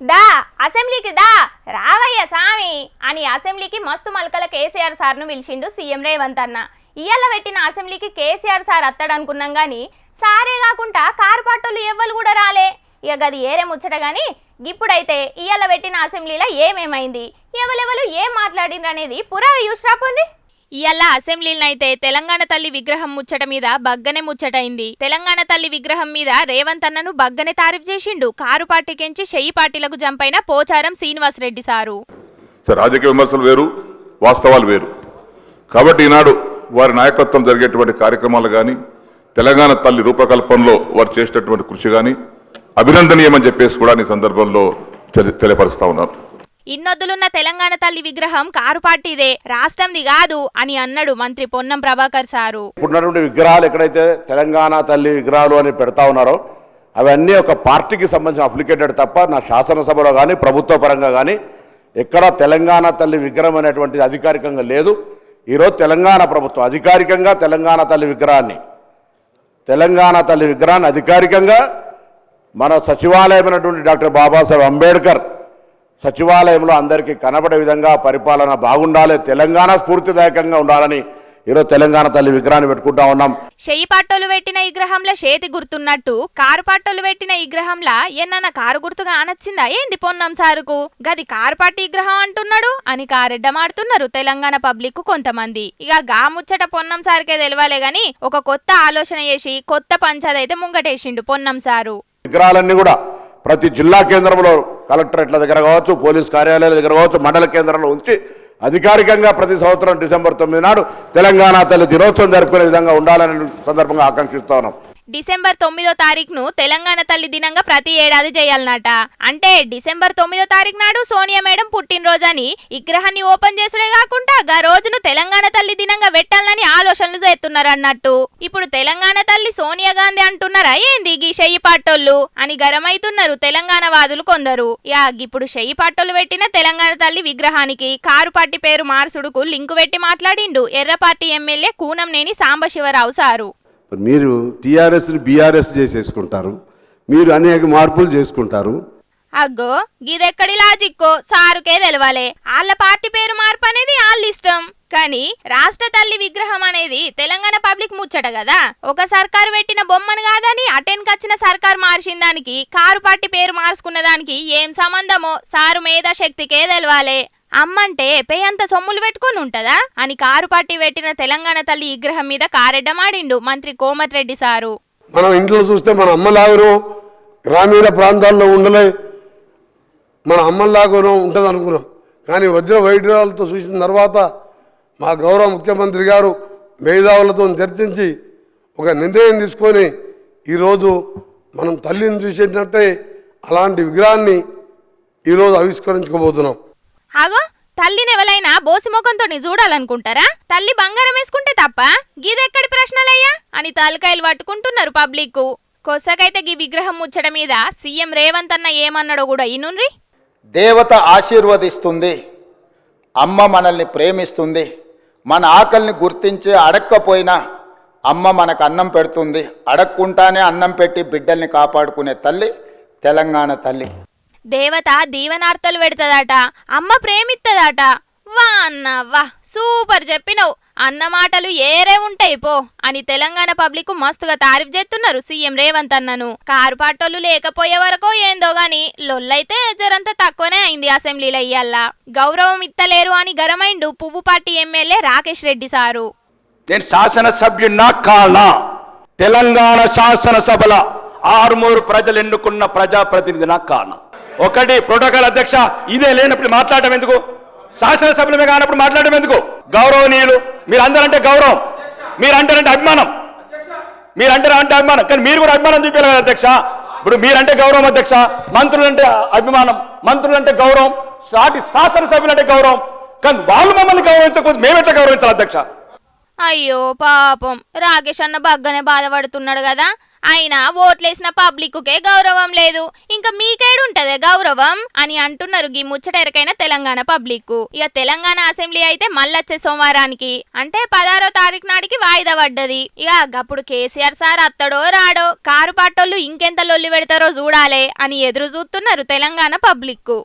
దా అసెంబ్లీకి దా రావయ్య సామి అని అసెంబ్లీకి మస్తు మల్కల కేసీఆర్ సార్ను పిలిచిండు సీఎం రేవంత్ అన్న. ఇయ్యాల పెట్టిన అసెంబ్లీకి కేసీఆర్ సార్ అత్తడనుకున్నాం కానీ సారే కాకుండా కారు పట్టులు ఎవ్వరు కూడా రాలే. ఇక గది ఏరే ముచ్చట కానీ ఇప్పుడైతే ఇయ్యాల పెట్టిన అసెంబ్లీలో ఏమేమైంది, ఎవరెవరు ఏం మాట్లాడిండ్రు అనేది పురా యూస్రాపోండి. ఇయ్యాల అసెంబ్లీలనైతే తెలంగాణ తల్లి విగ్రహం ముచ్చట మీద బగ్గనే ముచ్చటైంది. తెలంగాణ తల్లి విగ్రహం మీద రేవంత్ అన్నను బగ్గనే తారీఫ్ చేసిండు కారు పార్టీకెంచి చెయ్యి పార్టీలకు జంపైన పోచారం శ్రీనివాస్ రెడ్డి సారు. రాజకీయ విమర్శలు వేరు, వాస్తవాలు వేరు. కాబట్టి ఈనాడు వారి నాయకత్వం జరిగేటువంటి కార్యక్రమాలు కానీ తెలంగాణ తల్లి రూపకల్పనలో వారు చేసేటటువంటి కృషి కానీ అభినందనీయమని చెప్పేసి కూడా ఈ సందర్భంలో తెలియపరుస్తా ఉన్నాను. ఇన్నొద్దులున్న తెలంగాణ తల్లి విగ్రహం కారు పార్టీదే, రాష్ట్రంది కాదు అని అన్నాడు మంత్రి పొన్నం ప్రభాకర్ సారు. ఇప్పుడున్నటువంటి విగ్రహాలు ఎక్కడైతే తెలంగాణ తల్లి విగ్రహాలు అని పెడతా ఉన్నారో అవన్నీ ఒక పార్టీకి సంబంధించిన అప్లికేటెడ్ తప్ప నా శాసనసభలో కానీ ప్రభుత్వ పరంగా కానీ ఎక్కడ తెలంగాణ తల్లి విగ్రహం అనేటువంటిది అధికారికంగా లేదు. ఈరోజు తెలంగాణ ప్రభుత్వం అధికారికంగా తెలంగాణ తల్లి విగ్రహాన్ని అధికారికంగా మన సచివాలయమైనటువంటి డాక్టర్ బాబాసాహెబ్ అంబేద్కర్ సచివాలయంలో అందరికీ కనబడే విధంగా పరిపాలన బాగుండాలి, తెలంగాణ స్ఫూర్తిదాయకంగా ఉండాలని ఈరోజు తెలంగాణ తల్లి విగ్రహాన్ని పెట్టుకుంటా ఉన్నాం. చెయ్యి పట్టోలు పెట్టిన విగ్రహంలో చేతి గుర్తున్నట్టు కారు పట్టోలు పెట్టిన విగ్రహంలా ఎన్న కారు గుర్తుగా అనొచ్చిందా ఏంది పొన్నం సారుకు? గది కారు పార్టీ విగ్రహం అంటున్నాడు అని కారెడ్డమాడుతున్నారు తెలంగాణ పబ్లిక్ కొంతమంది. ఇక గా ముచ్చట పొన్నం సారుకే తెలవాలే గాని ఒక కొత్త ఆలోచన చేసి కొత్త పంచాదైతే ముంగటేసిండు పొన్నం సారు. విగ్రహాలన్నీ కూడా ప్రతి జిల్లా కేంద్రంలో కలెక్టరేట్ల దగ్గర కావచ్చు, పోలీస్ కార్యాలయాల దగ్గర కావచ్చు, మండల కేంద్రంలో ఉంచి అధికారికంగా ప్రతి సంవత్సరం డిసెంబర్ 9 నాడు తెలంగాణ తల్లి దినోత్సవం జరుపుకునే విధంగా ఉండాలని సందర్భంగా ఆకాంక్షిస్తా ఉన్నాం. డిసెంబర్ 9వ తారీఖును తెలంగాణ తల్లి దినంగా ప్రతి ఏడాది చేయాలన్నట. అంటే డిసెంబర్ 9వ తారీఖు నాడు సోనియా మేడం పుట్టినరోజని విగ్రహాన్ని ఓపెన్ చేసుడే కాకుండా గా రోజును తెలంగాణ తల్లి దినంగా పెట్టాలని ఆలోచనలు చేస్తున్నారు అన్నట్టు. ఇప్పుడు తెలంగాణ తల్లి సోనియా గాంధీ అంటున్నారా ఏంది గీ చెయ్యి పాటోళ్ళు అని గరమైతున్నారు తెలంగాణ వాదులు కొందరు. ఇప్పుడు చెయ్యి పాటోళ్ళు పెట్టిన తెలంగాణ తల్లి విగ్రహానికి కారు పార్టీ పేరు మార్సుడుకు లింకు పెట్టి మాట్లాడిండు ఎర్ర party MLA Kunamneni Sambasivarao sir. మీరు టీఆర్ఎస్ని బీఆర్ఎస్ చేసేసుకుంటారు, మీరు అనేక మార్పులు చేసుకుంటారు. అగ్గో గిదెక్కడి లాజిక్కో సారుకే తెలవాలే. వాళ్ళ పార్టీ పేరు మార్పు అనేది వాళ్ళ ఇష్టం, కానీ రాష్ట్ర తల్లి విగ్రహం అనేది తెలంగాణ పబ్లిక్ ముచ్చట కదా. ఒక సర్కారు పెట్టిన బొమ్మను కాదని అటెన్కొచ్చిన సర్కారు మార్చిన దానికి కారు పార్టీ పేరు మార్చుకున్న దానికి ఏం సంబంధమో సారు మేధాశక్తికే తెలవాలే. అమ్మంటే పేయంత సొమ్ములు పెట్టుకొని ఉంటదా అని కారు పార్టీ పెట్టిన తెలంగాణ తల్లి విగ్రహం మీద కారెడ్డమాడిండు మంత్రి కోమటిరెడ్డి సారు. మనం ఇంట్లో చూస్తే మన అమ్మలాగనో గ్రామీణ ప్రాంతాల్లో ఉండలే మన అమ్మలాగనో ఉంటుంది అనుకున్నాం, కానీ వజ్ర వైద్యులతో చూసిన తర్వాత మా గౌరవ ముఖ్యమంత్రి గారు మేధావులతో చర్చించి ఒక నిర్ణయం తీసుకొని ఈరోజు మనం తల్లిని చూసేటట్టే అలాంటి విగ్రహాన్ని ఈరోజు ఆవిష్కరించుకోబోతున్నాం. అగో తల్లిని ఎవరైనా బోసిముఖంతో చూడాలనుకుంటారా? తల్లి బంగారం వేసుకుంటే తప్ప గీదెక్కడి ప్రశ్నలయ్యా అని తలకాయలు పట్టుకుంటున్నారు పబ్లిక్. కొసకైతే గీ విగ్రహం ముచ్చట మీద సీఎం రేవంత్ అన్న ఏమన్నాడో కూడా ఇనుండ్రి. దేవత ఆశీర్వదిస్తుంది, అమ్మ మనల్ని ప్రేమిస్తుంది, మన ఆకలిని గుర్తించి అడక్కపోయినా అమ్మ మనకు అన్నం పెడుతుంది, అడక్కుంటానే అన్నం పెట్టి బిడ్డల్ని కాపాడుకునే తల్లి తెలంగాణ తల్లి. దేవత దీవెనార్తలు పెడతదట, అమ్మ ప్రేమిత్తదట. వా అన్న వా సూపర్ చెప్పినవు, అన్న మాటలు ఏరే ఉంటాయి పో అని తెలంగాణ పబ్లిక్ మస్తుగా తారీఫ్ చేస్తున్నారు సీఎం రేవంత్ అన్నను. కారు పాటోళ్ళు లేకపోయే వరకో ఏందో గాని లొల్లైతే జరంత తక్కువనే అయింది అసెంబ్లీలో. ఇయ్యాల గౌరవం ఇత్తలేరు అని గరమైండు పువ్వు party MLA Rakesh Reddy sir. నేను శాసనసభ్యున్నా కానా? తెలంగాణ శాసనసభల 6 ప్రజలు ఎన్నుకున్న ప్రజాప్రతినిధినా కానా? ఒకటి ప్రోటోకాల్ అధ్యక్ష, ఇదే లేనప్పుడు మాట్లాడటం ఎందుకు? శాసనసభ్యులమే కానప్పుడు మాట్లాడటం ఎందుకు? గౌరవనీయులు మీరందరంటే గౌరవం, మీరంటే అభిమానం, మీరంటే అభిమానం, కానీ మీరు కూడా అభిమానం చూపించాలి కదా అధ్యక్ష. ఇప్పుడు మీరంటే గౌరవం అధ్యక్ష, మంత్రులంటే అభిమానం, మంత్రులంటే గౌరవం, సాటి శాసనసభ్యులంటే గౌరవం, కానీ వాళ్ళు మమ్మల్ని గౌరవించకపోతే మేమెట్లా గౌరవించాలి అధ్యక్ష? అయ్యో పాపం రాకేష్ అన్న బగ్గనే బాధపడుతున్నాడు కదా. అయినా ఓట్లేసిన పబ్లిక్కే గౌరవం లేదు, ఇంకా మీకేడుంటదే గౌరవం అని అంటున్నారు గీ ముచ్చటెరకైన తెలంగాణ పబ్లిక్. ఇక తెలంగాణ అసెంబ్లీ అయితే మళ్ళొచ్చే సోమవారానికి అంటే 16వ తారీఖు నాటికి వాయిదా పడ్డది. ఇక అప్పుడు కేసీఆర్ సార్ అత్తడో రాడో, కారు పాటోళ్ళు ఇంకెంత లొల్లి పెడతారో చూడాలే అని ఎదురు చూస్తున్నారు తెలంగాణ పబ్లిక్.